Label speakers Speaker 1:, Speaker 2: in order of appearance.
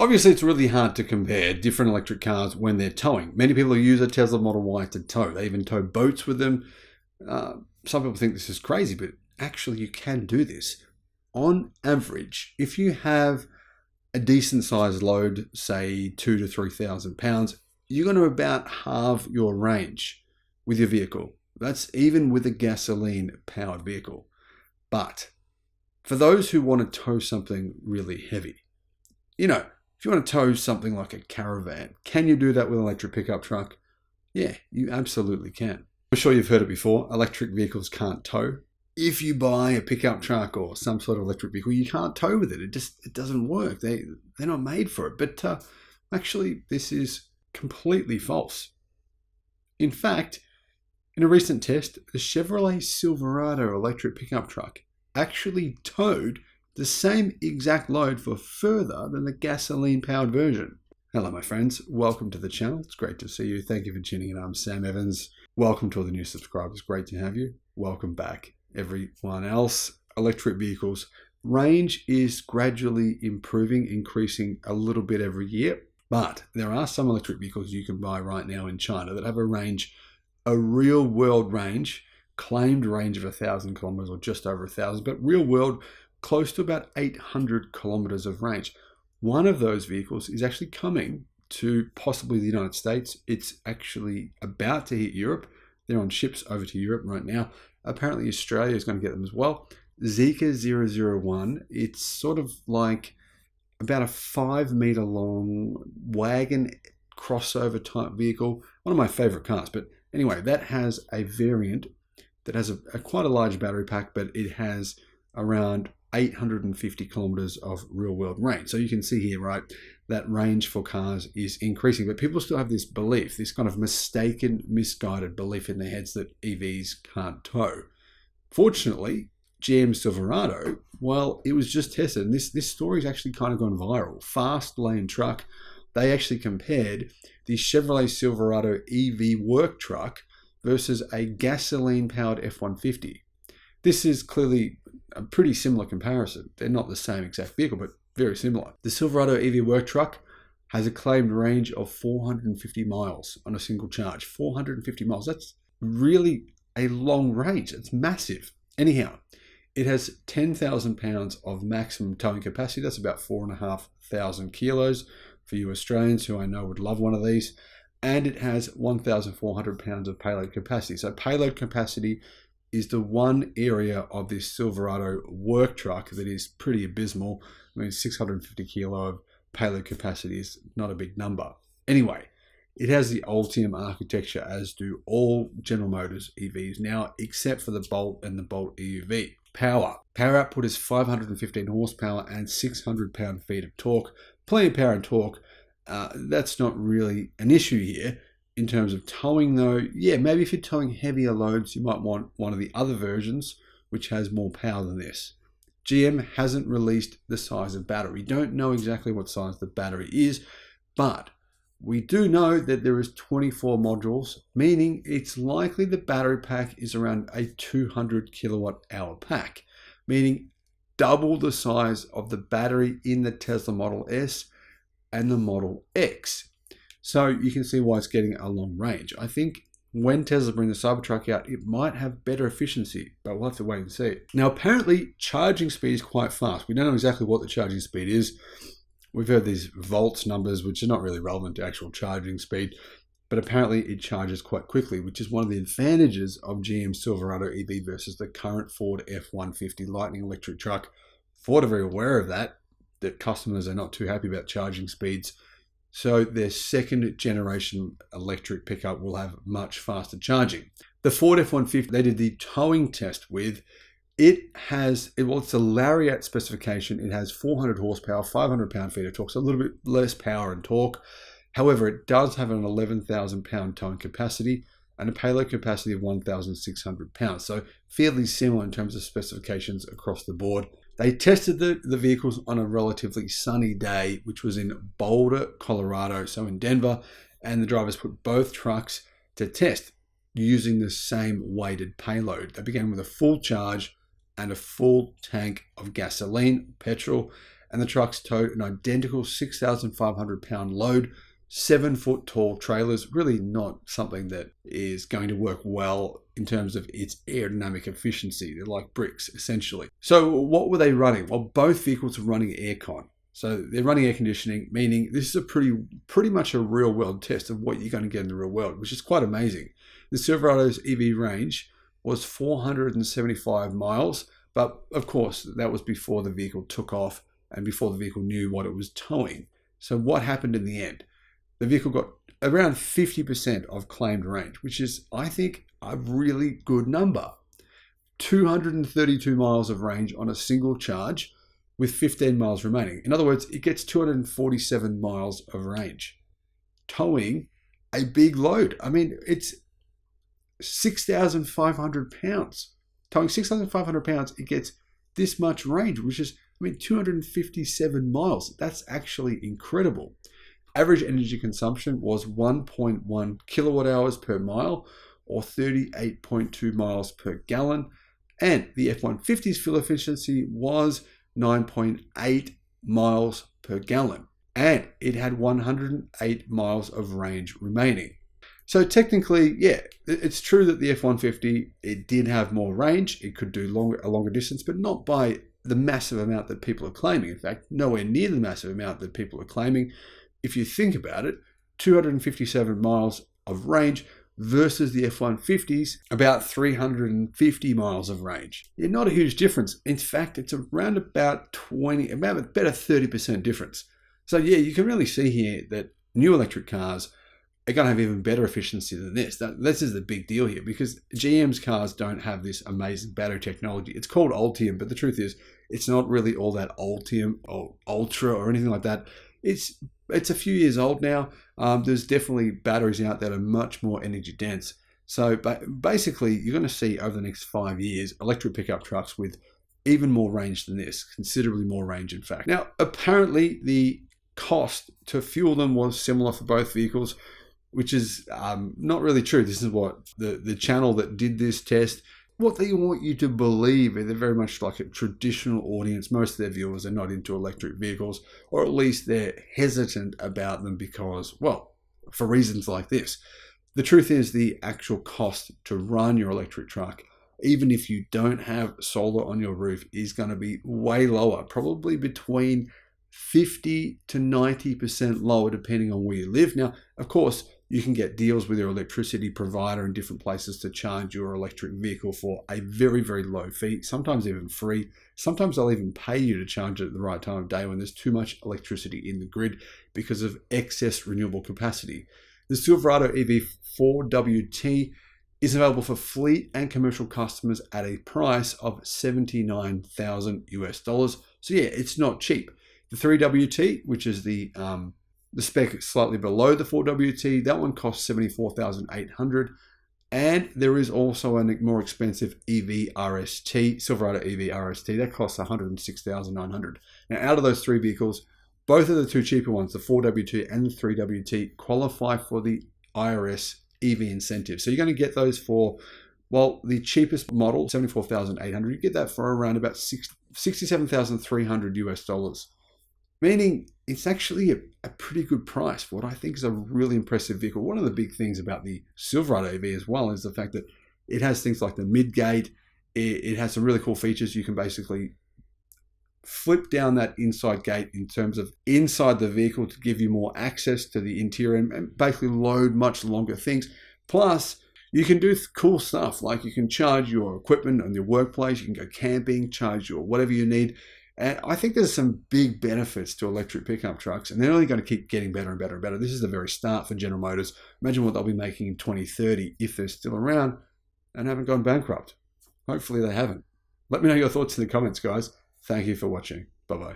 Speaker 1: Obviously, it's really hard to compare different electric cars when they're towing. Many people use a Tesla Model Y to tow. They even tow boats with them. Some people think this is crazy, but actually you can do this. On average, if you have a decent sized load, say 2,000 to 3,000 pounds, you're going to about halve your range with your vehicle. That's even with a gasoline powered vehicle. But for those who want to tow something really heavy, if you want to tow something like a caravan, can you do that with an electric pickup truck? Yeah, you absolutely can. I'm sure you've heard it before. Electric vehicles can't tow. If you buy a pickup truck or some sort of electric vehicle, you can't tow with it. It doesn't work. They're not made for it. But actually, this is completely false. In fact, in a recent test, the Chevrolet Silverado electric pickup truck actually towed the same exact load for further than the gasoline-powered version. Hello, my friends. Welcome to the channel. It's great to see you. Thank you for tuning in. I'm Sam Evans. Welcome to all the new subscribers. Great to have you. Welcome back, everyone else. Electric vehicles. Range is gradually improving, increasing a little bit every year. But there are some electric vehicles you can buy right now in China that have a real-world range, claimed range of 1,000 kilometers or just over 1,000, but real-world close to about 800 kilometers of range. One of those vehicles is actually coming to possibly the United States. It's actually about to hit Europe. They're on ships over to Europe right now. Apparently Australia is going to get them as well. Zeekr 001, it's sort of like about a 5-meter long wagon crossover type vehicle. One of my favorite cars. But anyway, that has a variant that has quite a large battery pack, but it has around 850 kilometers of real-world range. So you can see here, right, that range for cars is increasing. But people still have this belief, this kind of mistaken, misguided belief in their heads that EVs can't tow. Fortunately, GM Silverado, well, it was just tested. And this story's actually kind of gone viral. Fast Lane Truck, they actually compared the Chevrolet Silverado EV work truck versus a gasoline-powered F-150. This is clearly a pretty similar comparison. They're not the same exact vehicle, but very similar. The Silverado EV work truck has a claimed range of 450 miles on a single charge. 450 miles. That's really a long range. It's massive. Anyhow, it has 10,000 pounds of maximum towing capacity. That's about 4,500 kilos for you Australians who I know would love one of these. And it has 1,400 pounds of payload capacity. So payload capacity is the one area of this Silverado work truck that is pretty abysmal. I mean, 650 kilo of payload capacity is not a big number. Anyway, it has the Ultium architecture, as do all General Motors EVs now, except for the Bolt and the Bolt EUV. Power output is 515 horsepower and 600 pound-feet of torque. Plenty of power and torque. That's not really an issue here. In terms of towing though, yeah, maybe if you're towing heavier loads, you might want one of the other versions, which has more power than this. GM hasn't released the size of battery. We don't know exactly what size the battery is, but we do know that there is 24 modules, meaning it's likely the battery pack is around a 200 kilowatt hour pack, meaning double the size of the battery in the Tesla Model S and the Model X. So you can see why it's getting a long range. I think when Tesla bring the Cybertruck out, it might have better efficiency, but we'll have to wait and see. Now, apparently, charging speed is quite fast. We don't know exactly what the charging speed is. We've heard these volts numbers, which are not really relevant to actual charging speed, but apparently it charges quite quickly, which is one of the advantages of GM Silverado EV versus the current Ford F-150 Lightning electric truck. Ford are very aware of that customers are not too happy about charging speeds. So their second generation electric pickup will have much faster charging. The Ford F-150 they did the towing test with, it's a Lariat specification. It has 400 horsepower, 500 pound-feet of torque, so a little bit less power and torque. However, it does have an 11,000 pound towing capacity and a payload capacity of 1,600 pounds. So fairly similar in terms of specifications across the board. They tested the vehicles on a relatively sunny day, which was in Boulder, Colorado, so in Denver, and the drivers put both trucks to test using the same weighted payload. They began with a full charge and a full tank of gasoline, petrol, and the trucks towed an identical 6,500 pound load, 7-foot tall trailers. Really not something that is going to work well in terms of its aerodynamic efficiency. They're like bricks, essentially. So what were they running? Well, both vehicles were running aircon. So they're running air conditioning, meaning this is a pretty much a real world test of what you're going to get in the real world, which is quite amazing. The Silverado's EV range was 475 miles, but of course that was before the vehicle took off and before the vehicle knew what it was towing. So what happened in the end? The vehicle got around 50% of claimed range, which is, I think, a really good number. 232 miles of range on a single charge with 15 miles remaining. In other words, it gets 247 miles of range, towing a big load. I mean, it's 6,500 pounds. Towing 6,500 pounds, it gets this much range, which is, 257 miles. That's actually incredible. Average energy consumption was 1.1 kilowatt hours per mile, or 38.2 miles per gallon. And the F-150's fuel efficiency was 9.8 miles per gallon. And it had 108 miles of range remaining. So technically, yeah, it's true that the F-150, it did have more range. It could do a longer distance, but not by the massive amount that people are claiming. In fact, nowhere near the massive amount that people are claiming. If you think about it, 257 miles of range versus the F-150's about 350 miles of range. Yeah, not a huge difference. In fact, it's around about a better 30% difference. So yeah, you can really see here that new electric cars are going to have even better efficiency than this. This is the big deal here, because GM's cars don't have this amazing battery technology. It's called Ultium, but the truth is it's not really all that Ultium or Ultra or anything like that. It's a few years old now. There's definitely batteries out that are much more energy dense. So basically, you're going to see over the next 5 years electric pickup trucks with even more range than this, considerably more range, in fact. Now, apparently, the cost to fuel them was similar for both vehicles, which is not really true. This is what the channel that did this test, what they want you to believe. They're very much like a traditional audience. Most of their viewers are not into electric vehicles, or at least they're hesitant about them because, well, for reasons like this. The truth is the actual cost to run your electric truck, even if you don't have solar on your roof, is going to be way lower, probably between 50 to 90% lower depending on where you live. Now, of course, you can get deals with your electricity provider in different places to charge your electric vehicle for a very, very low fee, sometimes even free. Sometimes they'll even pay you to charge it at the right time of day when there's too much electricity in the grid because of excess renewable capacity. The Silverado EV 4WT is available for fleet and commercial customers at a price of $79,000 US. So yeah, it's not cheap. The 3WT, which is the spec slightly below the 4WT, that one costs $74,800. And there is also a more expensive EV RST, Silverado EV RST, that costs $106,900. Now, out of those three vehicles, both of the two cheaper ones, the 4WT and the 3WT, qualify for the IRS EV incentive. So you're going to get those for, well, the cheapest model, $74,800, you get that for around about $67,300 US. Meaning it's actually a pretty good price for what I think is a really impressive vehicle. One of the big things about the Silverado EV as well is the fact that it has things like the mid-gate. It has some really cool features. You can basically flip down that inside gate in terms of inside the vehicle to give you more access to the interior and basically load much longer things. Plus, you can do cool stuff like you can charge your equipment on your workplace. You can go camping, charge your whatever you need. And I think there's some big benefits to electric pickup trucks, and they're only going to keep getting better and better and better. This is the very start for General Motors. Imagine what they'll be making in 2030 if they're still around and haven't gone bankrupt. Hopefully they haven't. Let me know your thoughts in the comments, guys. Thank you for watching. Bye-bye.